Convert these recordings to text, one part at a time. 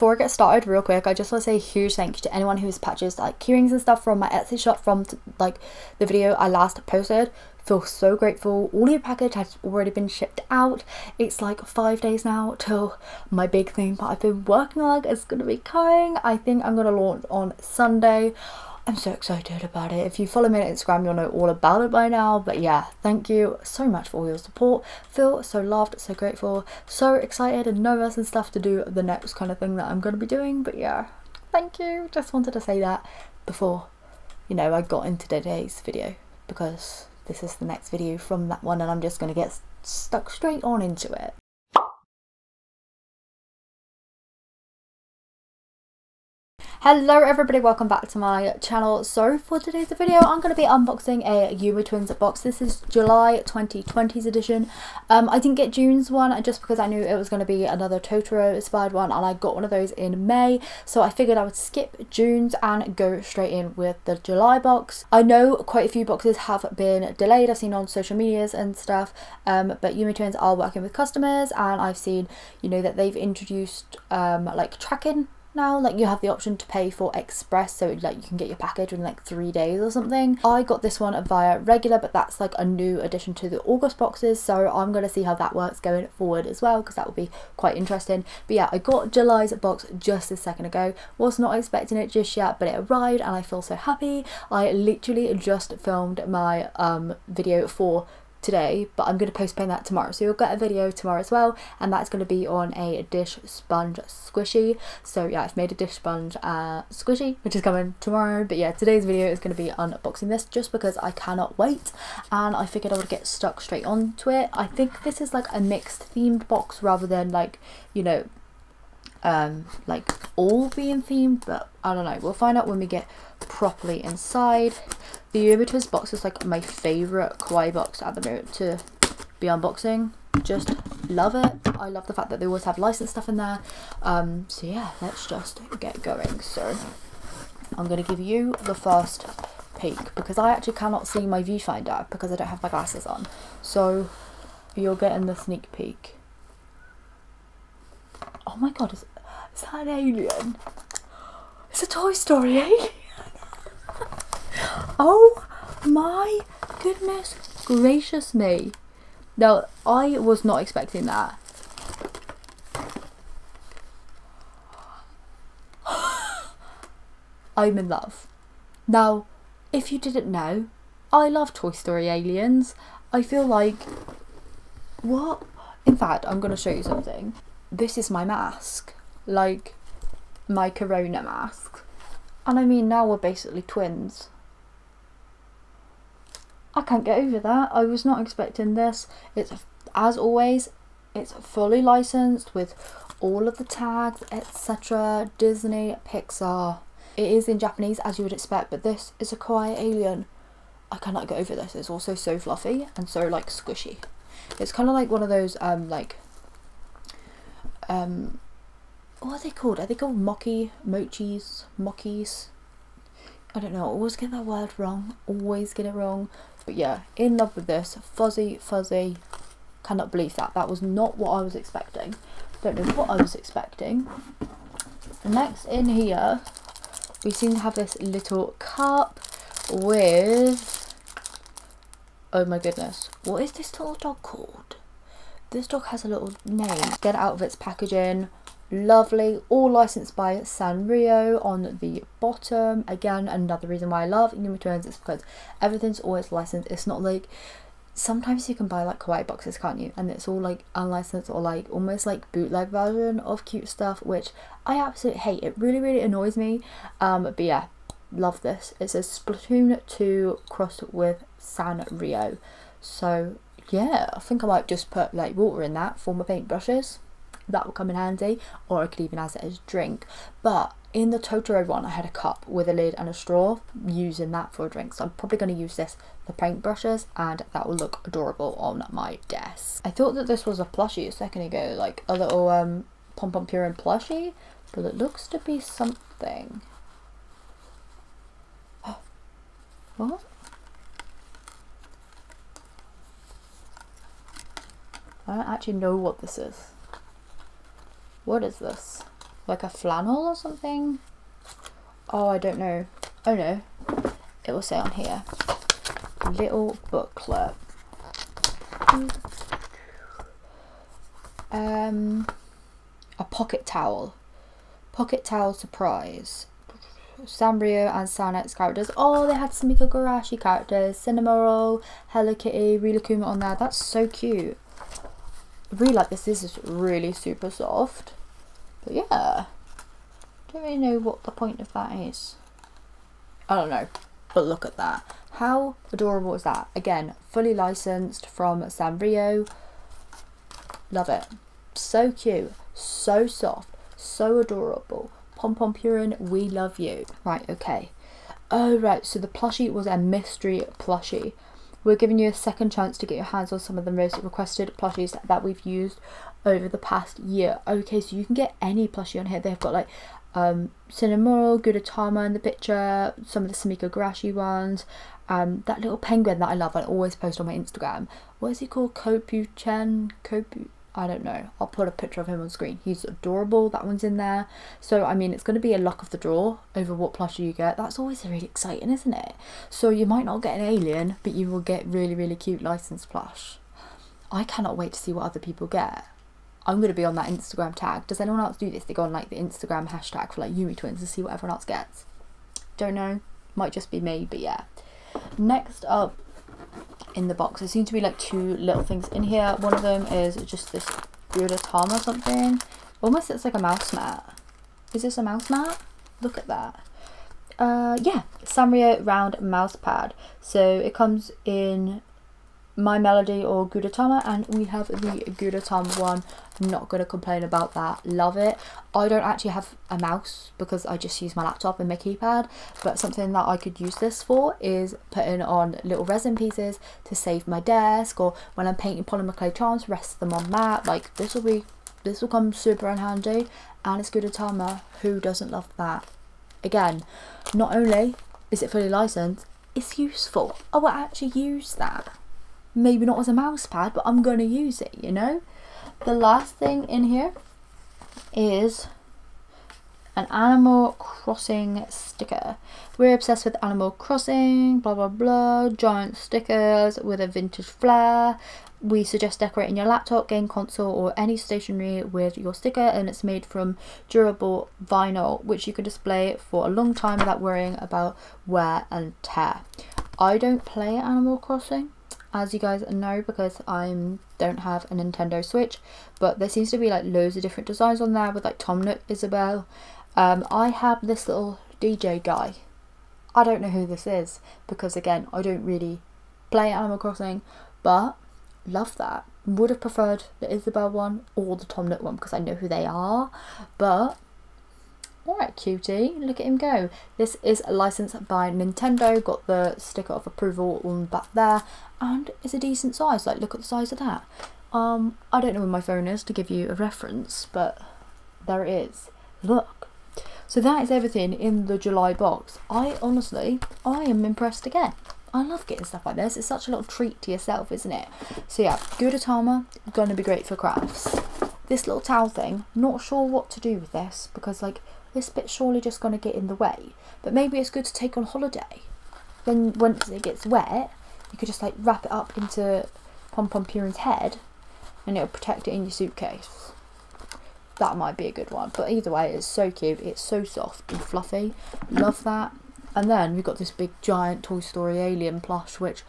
before I get started, real quick, I just want to say a huge thank you to anyone who's purchased like keyrings and stuff from my Etsy shop from like the video I last posted. Feel so grateful. All your package has already been shipped out. It's like 5 days now till my big thing that I've been working on is gonna be coming. I think I'm gonna launch on Sunday. I'm so excited about it. If you follow me on Instagram, you'll know all about it by now. But yeah, thank you so much for all your support. Feel so loved, so grateful, so excited and nervous and stuff to do the next kind of thing that I'm going to be doing. But yeah, thank you. Just wanted to say that before, you know, I got into today's video, because this is the next video from that one and I'm just going to get stuck straight on into it. Hello everybody, welcome back to my channel. So for today's video I'm going to be unboxing a Yumetwins box. This is July 2020's edition. I didn't get June's one just because I knew it was going to be another Totoro inspired one, and I got one of those in May, so I figured I would skip June's and go straight in with the July box. I know quite a few boxes have been delayed, I've seen on social medias and stuff, but Yumetwins are working with customers, and I've seen, you know, that they've introduced like tracking now. Like you have the option to pay for express, so like you can get your package in like 3 days or something. I got this one via regular, but that's like a new addition to the August boxes, so I'm going to see how that works going forward as well, because that will be quite interesting. But yeah, I got July's box just a second ago. Was not expecting it just yet, but it arrived and I feel so happy. I literally just filmed my video for today, but I'm going to postpone that tomorrow, so you'll get a video tomorrow as well, and that's going to be on a dish sponge squishy. So yeah, I've made a dish sponge squishy, which is coming tomorrow. But yeah, today's video is going to be unboxing this just because I cannot wait, and I figured I would get stuck straight onto it. I think this is like a mixed themed box rather than like, you know, like all being themed, but I don't know, we'll find out when we get properly inside. The Yumetwins box is like my favourite KAWAII box at the moment to be unboxing. Just love it. I love the fact that they always have licensed stuff in there. So yeah, let's just get going. So I'm going to give you the first peek, because I actually cannot see my viewfinder because I don't have my glasses on. So you're getting the sneak peek. Oh my god, is that an alien? It's a Toy Story alien. Oh my goodness gracious me. Now, I was not expecting that. I'm in love. Now, if you didn't know, I love Toy Story aliens. I feel like... What? In fact, I'm going to show you something. This is my mask. Like, my corona mask. And I mean, now we're basically twins. I can't get over that. I was not expecting this. It's, as always, it's fully licensed with all of the tags, etc. Disney, Pixar. It is in Japanese, as you would expect, but this is a KAWAII alien. I cannot get over this. It's also so fluffy and so like squishy. It's kind of like one of those what are they called? Are they called mochis? I don't know, I always get that word wrong, always get it wrong. But yeah, in love with this. Fuzzy, cannot believe that. That was not what I was expecting. Don't know what I was expecting. Next in here, we seem to have this little cup with, oh my goodness, what is this little dog called? This dog has a little name. Get it out of its packaging. Lovely, all licensed by Sanrio on the bottom. Again, another reason why I love Yumetwins is because everything's always licensed. It's not like, sometimes you can buy like KAWAII boxes, can't you, and it's all like unlicensed or like almost like bootleg version of cute stuff, which I absolutely hate. It really annoys me. But yeah, love this. It says Splatoon 2 crossed with Sanrio. So yeah, I think I might just put like water in that for my paintbrushes. That will come in handy, or I could even have it as a drink. But in the Totoro one, I had a cup with a lid and a straw, using that for a drink. So I'm probably going to use this for paintbrushes, and that will look adorable on my desk. I thought that this was a plushie a second ago, like a little Pom Pom Purin plushie, but it looks to be something. What? I don't actually know what this is. What is this? like a flannel or something. Oh, I don't know. Oh no, it will say on here, little booklet. A pocket towel surprise. Sanrio and Sanet's characters. Oh, they had Sumika Garashi characters, Cinnamoroll, Hello Kitty, Rilakkuma on there. That's so cute. I really like this. This is really super soft. But yeah, don't really know what the point of that is. I don't know, but look at that. How adorable is that? Again, fully licensed from Sanrio. Love it. So cute, so soft, so adorable. Pom Pom Purin, we love you. Right, okay. Oh right, so the plushie was a mystery plushie. We're giving you a second chance to get your hands on some of the most requested plushies that we've used over the past year. Okay, so you can get any plushie on here. They've got like Cinnamoroll, Gudetama in the picture, some of the Sumika Garashi ones, that little penguin that I love, I always post on my Instagram. What is he called? Kopu, I don't know. I'll put a picture of him on screen. He's adorable. That one's in there. So, I mean, it's going to be a luck of the draw over what plushie you get. That's always really exciting, isn't it? So you might not get an alien, but you will get really, really cute licensed plush. I cannot wait to see what other people get. I'm going to be on that Instagram tag. Does anyone else do this? They go on like the Instagram hashtag for like Yumetwins to see what everyone else gets. Don't know. Might just be me, but yeah. Next up in the box, there seem to be like two little things in here. One of them is just this Gudetama something. Almost looks like a mouse mat. Is this a mouse mat? Look at that. Yeah, Sanrio round mouse pad. So it comes in My Melody or Gudetama, and we have the Gudetama one. I'm not going to complain about that. Love it. I don't actually have a mouse because I just use my laptop and my keypad, but something that I could use this for is putting on little resin pieces to save my desk, or when I'm painting polymer clay charms, rest them on that. Like this will come super in handy, and it's Gudetama. Who doesn't love that? Again, not only is it fully licensed, it's useful. I will actually use that. Maybe not as a mouse pad, but I'm going to use it, you know? The last thing in here is an Animal Crossing sticker. We're obsessed with Animal Crossing, blah, blah, blah. Giant stickers with a vintage flair. We suggest decorating your laptop, game console, or any stationery with your sticker, and it's made from durable vinyl, which you can display for a long time without worrying about wear and tear. I don't play Animal Crossing, as you guys know, because I don't have a Nintendo Switch, but there seems to be like loads of different designs on there with like Tom Nook, Isabelle. I have this little DJ guy. I don't know who this is because again, I don't really play Animal Crossing, but love that. Would have preferred the Isabelle one or the Tom Nook one because I know who they are, but alright cutie, look at him go. This is licensed by Nintendo, got the sticker of approval on the back there, and it's a decent size. Like look at the size of that. I don't know where my phone is to give you a reference, but there it is. Look. So that is everything in the July box. I am impressed again. I love getting stuff like this. It's such a little treat to yourself, isn't it? So yeah, Gudetama, gonna be great for crafts. This little towel thing, not sure what to do with this because like this bit's surely just gonna get in the way. But maybe it's good to take on holiday. Then once it gets wet, you could just like wrap it up into Pom Pom Purin's head and it'll protect it in your suitcase. That might be a good one. But either way, it's so cute. It's so soft and fluffy. Love that. And then we've got this big giant Toy Story alien plush, which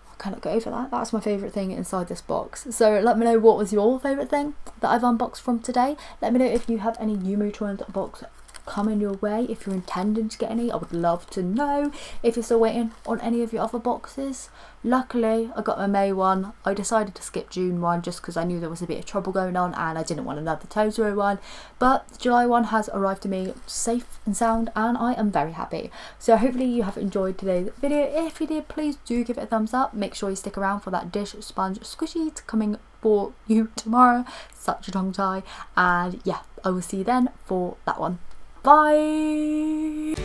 I cannot get over that. That's my favourite thing inside this box. So let me know what was your favourite thing that I've unboxed from today. Let me know if you have any Yumetwins box coming your way. If you're intending to get any, I would love to know. If you're still waiting on any of your other boxes. Luckily, I got my May one. I decided to skip June one just because I knew there was a bit of trouble going on and I didn't want another Totoro one. But the July one has arrived to me safe and sound and I am very happy. So hopefully you have enjoyed today's video. If you did, please do give it a thumbs up. Make sure you stick around for that dish sponge squishy coming for you tomorrow. Such a tongue tie. And yeah, I will see you then for that one. Bye!